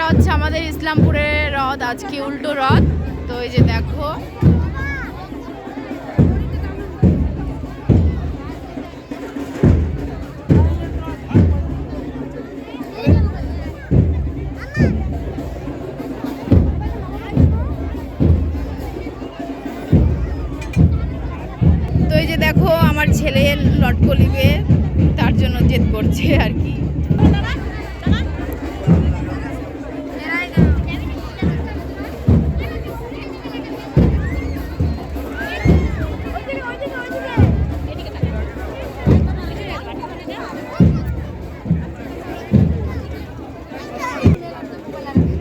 হচ্ছে আমাদের ইসলামপুরের রথ, আজকে উল্টো রথ। তো এই যে দেখো দেখো আমার ছেলে লটকলিবে, তার জন্য জেদ করছে আর কি।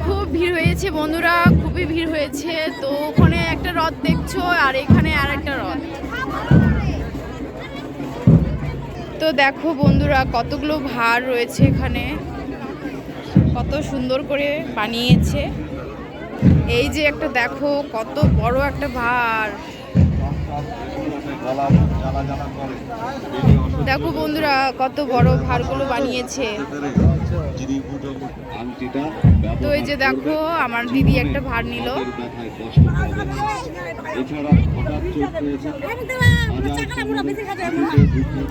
খুব ভিড় হয়েছে বন্ধুরা, খুবই ভিড় হয়েছে। তো ওখানে একটা রথ দেখছো আর এখানে আর একটা রথ। তো দেখো বন্ধুরা কতগুলো ভার রয়েছে এখানে, কত সুন্দর করে বানিয়েছে। এই যে একটা দেখো কত বড় একটা ভার, দেখো বন্ধুরা কত বড় ভারগুলো বানিয়েছে। তো এই যে দেখো আমার দিদি একটা ভার নিল।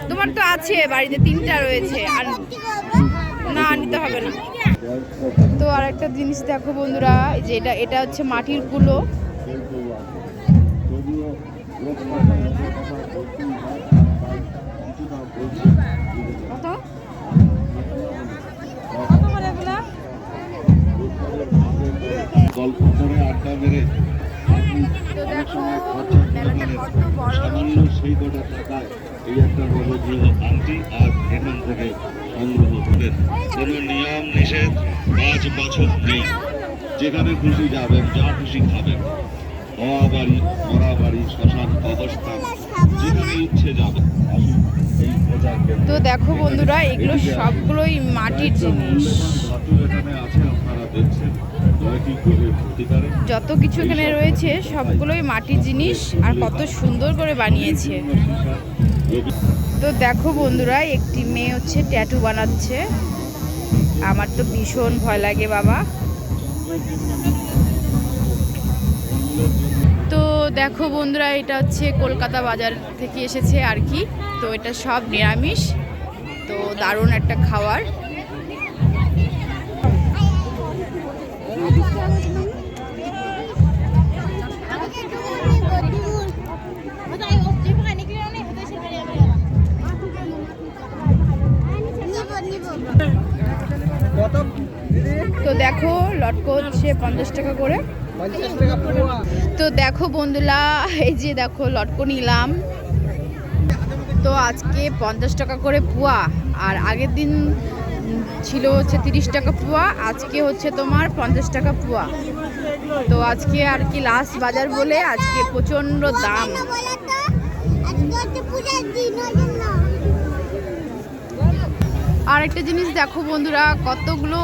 তোমার তো আছে বাড়িতে, 3টা রয়েছে, আর না নিতে হবে না। তো আর একটা জিনিস দেখো বন্ধুরা, যে এটা হচ্ছে মাটির কুলো। গল্প করে আড্ডা মেরে সেই কটা টাকায় এই একটা নবগৃহ আংটি আর এখান থেকে সংগ্রহ করেন। কোনো নিয়ম নিষেধ 5 বছর নেই, যেখানে খুশি যাবেন, যা খুশি খাবেন, হওয়া বাড়ি, মরা বাড়ি, শ্মশান, অবস্থান, যেখানে ইচ্ছে যাবেন। তো দেখো বন্ধুরা এগুলো সবগুলোই মাটির জিনিস, যত কিছু এখানে রয়েছে সবগুলোই মাটির জিনিস, আর কত সুন্দর করে বানিয়েছে। তো দেখো বন্ধুরা একটি মেয়ে হচ্ছে ট্যাটু বানাচ্ছে। আমার তো ভীষণ ভয় লাগে বাবা। তো দেখো বন্ধুরা এটা হচ্ছে কলকাতা বাজার থেকে এসেছে আর কি। তো এটা সব নিরামিষ, তো দারুণ একটা খাবার। তো দেখো লটকো হচ্ছে 50 টাকা করে। তো দেখো বন্ধুরা এই যে দেখো লটকো নিলাম। তো আজকে 50 টাকা করে পোয়া, আর আগের দিন ছিল হচ্ছে 30 টাকা পোয়া, আজকে হচ্ছে তোমার 50 টাকা পোয়া। তো আজকে আর কি লাস্ট বাজার বলে আজকে প্রচন্ড দাম। আর একটা জিনিস দেখো বন্ধুরা কতগুলো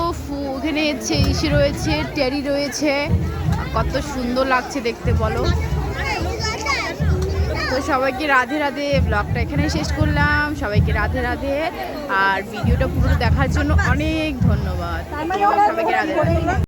এখানে ইসি রয়েছে, টেরি রয়েছে, কত সুন্দর লাগছে দেখতে বলো। তো সবাইকে রাধে রাধে, ব্লগটা এখানে শেষ করলাম। সবাইকে রাধে রাধে, আর ভিডিওটা পুরো দেখার জন্য অনেক ধন্যবাদ। সবাইকে রাধে রাধে।